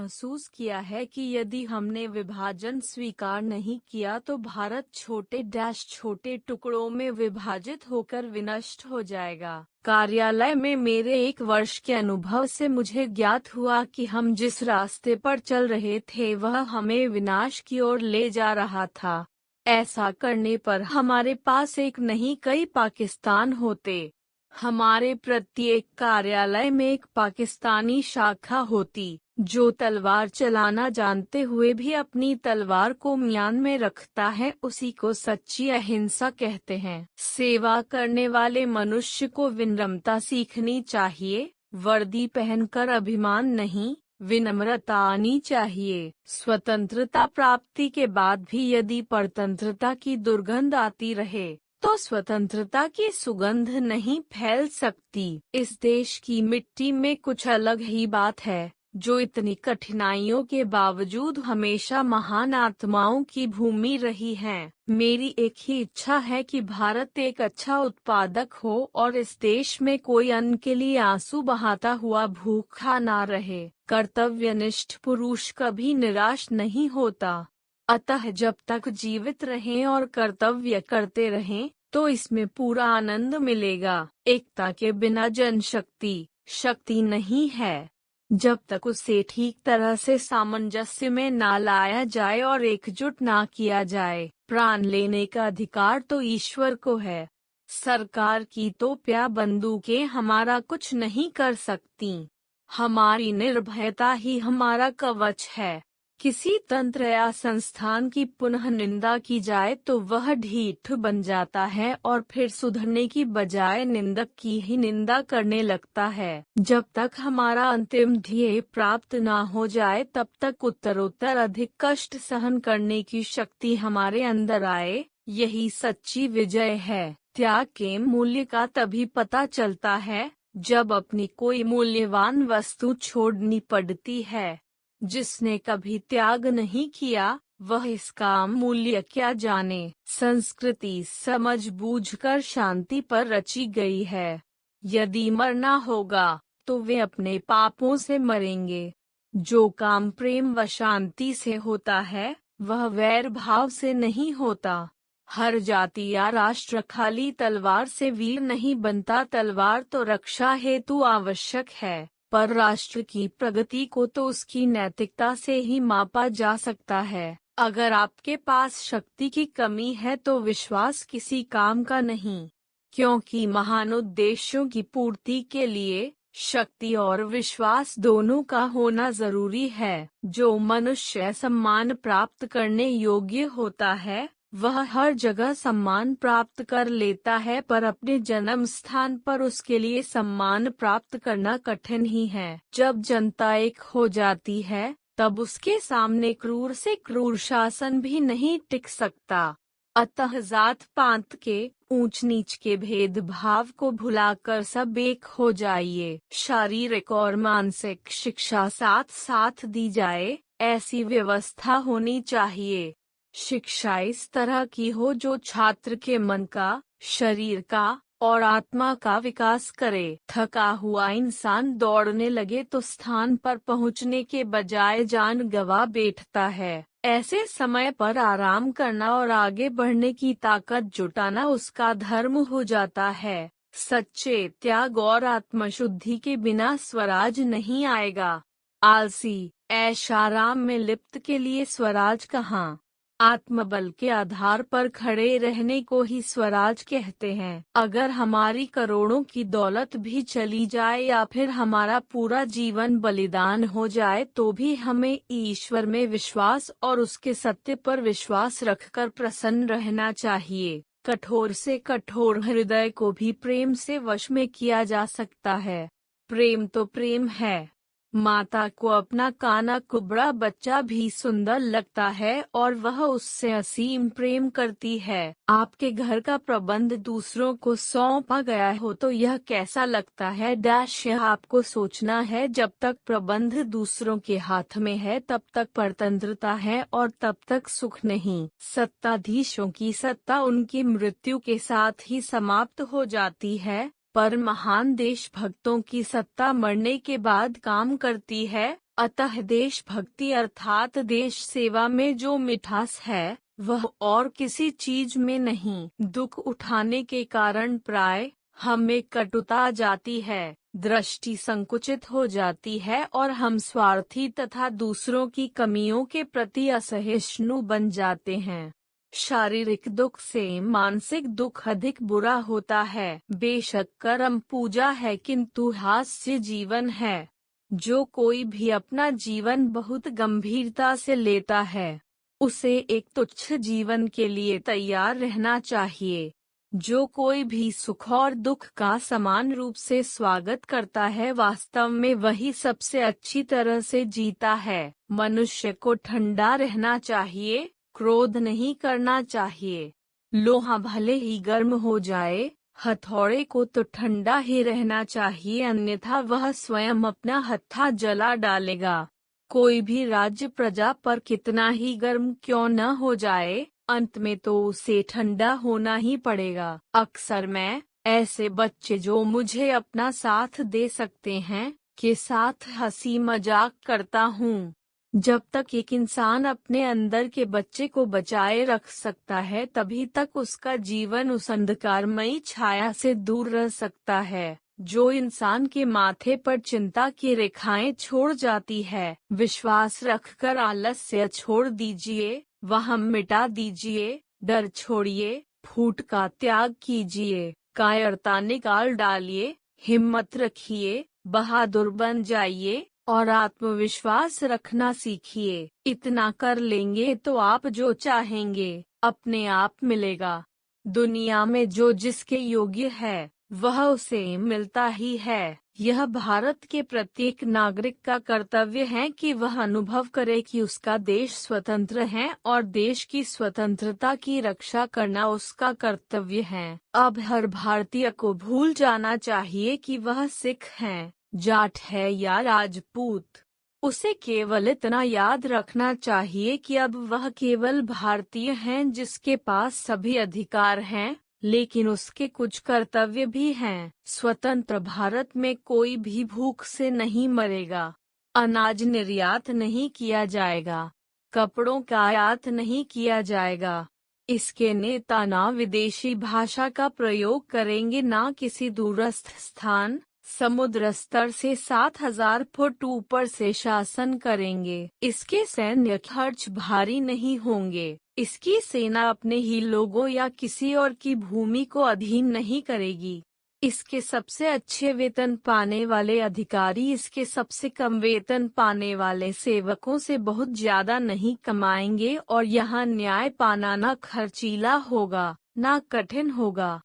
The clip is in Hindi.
महसूस किया है कि यदि हमने विभाजन स्वीकार नहीं किया तो भारत छोटे टुकड़ों में विभाजित होकर विनष्ट हो जाएगा। कार्यालय में मेरे 1 वर्ष के अनुभव से मुझे ज्ञात हुआ कि हम जिस रास्ते पर चल रहे थे वह हमें विनाश की ओर ले जा रहा था। ऐसा करने पर हमारे पास एक नहीं कई पाकिस्तान होते। हमारे प्रत्येक कार्यालय में एक पाकिस्तानी शाखा होती, जो तलवार चलाना जानते हुए भी अपनी तलवार को म्यान में रखता है। उसी को सच्ची अहिंसा कहते हैं। सेवा करने वाले मनुष्य को विनम्रता सीखनी चाहिए। वर्दी पहनकर अभिमान नहीं, विनम्रता आनी चाहिए। स्वतंत्रता प्राप्ति के बाद भी यदि परतंत्रता की दुर्गंध आती रहे तो स्वतंत्रता की सुगंध नहीं फैल सकती। इस देश की मिट्टी में कुछ अलग ही बात है, जो इतनी कठिनाइयों के बावजूद हमेशा महान आत्माओं की भूमि रही है। मेरी एक ही इच्छा है कि भारत एक अच्छा उत्पादक हो और इस देश में कोई अन्न के लिए आंसू बहाता हुआ भूखा ना रहे। कर्तव्यनिष्ठ पुरुष कभी निराश नहीं होता। अतः जब तक जीवित रहें और कर्तव्य करते रहें तो इसमें पूरा आनंद मिलेगा। एकता के बिना जनशक्ति शक्ति नहीं है। जब तक उसे ठीक तरह से सामंजस्य में ना लाया जाए और एकजुट ना किया जाए, प्राण लेने का अधिकार तो ईश्वर को है। सरकार की तोप या बंदूकें हमारा कुछ नहीं कर सकती। हमारी निर्भयता ही हमारा कवच है। किसी तंत्र या संस्थान की पुनः निंदा की जाए तो वह ढीठ बन जाता है और फिर सुधरने की बजाय निंदक की ही निंदा करने लगता है। जब तक हमारा अंतिम ध्येय प्राप्त ना हो जाए तब तक उत्तरोत्तर अधिक कष्ट सहन करने की शक्ति हमारे अंदर आए, यही सच्ची विजय है। त्याग के मूल्य का तभी पता चलता है जब अपनी कोई मूल्यवान वस्तु छोड़नी पड़ती है। जिसने कभी त्याग नहीं किया वह इसका मूल्य क्या जाने। संस्कृति समझ बूझकर शांति पर रची गई है। यदि मरना होगा तो वे अपने पापों से मरेंगे। जो काम प्रेम व शांति से होता है वह वैर भाव से नहीं होता। हर जाति या राष्ट्र खाली तलवार से वीर नहीं बनता। तलवार तो रक्षा हेतु आवश्यक है, पर राष्ट्र की प्रगति को तो उसकी नैतिकता से ही मापा जा सकता है। अगर आपके पास शक्ति की कमी है तो विश्वास किसी काम का नहीं, क्योंकि महान उद्देश्यों की पूर्ति के लिए शक्ति और विश्वास दोनों का होना जरूरी है। जो मनुष्य सम्मान प्राप्त करने योग्य होता है वह हर जगह सम्मान प्राप्त कर लेता है, पर अपने जन्म स्थान पर उसके लिए सम्मान प्राप्त करना कठिन ही है। जब जनता एक हो जाती है तब उसके सामने क्रूर से क्रूर शासन भी नहीं टिक सकता। अतः जात पात के ऊंच नीच के भेदभाव को भुलाकर सब एक हो जाइए। शारीरिक और मानसिक शिक्षा साथ साथ दी जाए, ऐसी व्यवस्था होनी चाहिए। शिक्षा इस तरह की हो जो छात्र के मन का, शरीर का और आत्मा का विकास करे। थका हुआ इंसान दौड़ने लगे तो स्थान पर पहुंचने के बजाय जान गंवा बैठता है। ऐसे समय पर आराम करना और आगे बढ़ने की ताकत जुटाना उसका धर्म हो जाता है। सच्चे त्याग और आत्मशुद्धि के बिना स्वराज नहीं आएगा। आलसी ऐश आराम में लिप्त के लिए स्वराज कहाँ। आत्मबल के आधार पर खड़े रहने को ही स्वराज कहते हैं। अगर हमारी करोड़ों की दौलत भी चली जाए या फिर हमारा पूरा जीवन बलिदान हो जाए तो भी हमें ईश्वर में विश्वास और उसके सत्य पर विश्वास रखकर प्रसन्न रहना चाहिए। कठोर से कठोर हृदय को भी प्रेम से वश में किया जा सकता है। प्रेम तो प्रेम है। माता को अपना काना कुबड़ा बच्चा भी सुंदर लगता है और वह उससे असीम प्रेम करती है। आपके घर का प्रबंध दूसरों को सौंपा गया हो तो यह कैसा लगता है डैश यह आपको सोचना है। जब तक प्रबंध दूसरों के हाथ में है तब तक परतंत्रता है और तब तक सुख नहीं। सत्ताधीशों की सत्ता उनकी मृत्यु के साथ ही समाप्त हो जाती है, पर महान देशभक्तों की सत्ता मरने के बाद काम करती है। अतः देशभक्ति अर्थात देश सेवा में जो मिठास है वह और किसी चीज में नहीं। दुख उठाने के कारण प्राय हमें कटुता आ जाती है, दृष्टि संकुचित हो जाती है और हम स्वार्थी तथा दूसरों की कमियों के प्रति असहिष्णु बन जाते हैं। शारीरिक दुख से मानसिक दुख अधिक बुरा होता है। बेशक कर्म पूजा है किंतु हास्य जीवन है। जो कोई भी अपना जीवन बहुत गंभीरता से लेता है उसे एक तुच्छ जीवन के लिए तैयार रहना चाहिए। जो कोई भी सुख और दुख का समान रूप से स्वागत करता है वास्तव में वही सबसे अच्छी तरह से जीता है। मनुष्य को ठंडा रहना चाहिए, क्रोध नहीं करना चाहिए। लोहा भले ही गर्म हो जाए, हथौड़े को तो ठंडा ही रहना चाहिए, अन्यथा वह स्वयं अपना हत्था जला डालेगा। कोई भी राज्य प्रजा पर कितना ही गर्म क्यों न हो जाए, अंत में तो उसे ठंडा होना ही पड़ेगा। अक्सर मैं ऐसे बच्चे जो मुझे अपना साथ दे सकते हैं के साथ हंसी मजाक करता हूँ। जब तक एक इंसान अपने अंदर के बच्चे को बचाए रख सकता है तभी तक उसका जीवन उस अंधकारमयी छाया से दूर रह सकता है। जो इंसान के माथे पर चिंता की रेखाएं छोड़ जाती है, विश्वास रखकर आलस्य छोड़ दीजिए, वहम मिटा दीजिए, डर छोड़िए, फूट का त्याग कीजिए, कायरता निकाल डालिए, हिम्मत रखिए, बहादुर बन जाइए और आत्मविश्वास रखना सीखिए। इतना कर लेंगे तो आप जो चाहेंगे अपने आप मिलेगा। दुनिया में जो जिसके योग्य है वह उसे मिलता ही है। यह भारत के प्रत्येक नागरिक का कर्तव्य है कि वह अनुभव करे कि उसका देश स्वतंत्र है और देश की स्वतंत्रता की रक्षा करना उसका कर्तव्य है। अब हर भारतीय को भूल जाना चाहिए कि वह सिख है, जाट है या राजपूत। उसे केवल इतना याद रखना चाहिए कि अब वह केवल भारतीय हैं जिसके पास सभी अधिकार हैं, लेकिन उसके कुछ कर्तव्य भी हैं। स्वतंत्र भारत में कोई भी भूख से नहीं मरेगा, अनाज निर्यात नहीं किया जाएगा, कपड़ों का आयात नहीं किया जाएगा। इसके नेता ना विदेशी भाषा का प्रयोग करेंगे ना किसी दूरस्थ स्थान समुद्र स्तर से 7,000 फुट ऊपर से शासन करेंगे। इसके सैन्य खर्च भारी नहीं होंगे। इसकी सेना अपने ही लोगों या किसी और की भूमि को अधीन नहीं करेगी। इसके सबसे अच्छे वेतन पाने वाले अधिकारी इसके सबसे कम वेतन पाने वाले सेवकों से बहुत ज्यादा नहीं कमाएंगे और यहाँ न्याय पाना न खर्चीला होगा, न कठिन होगा।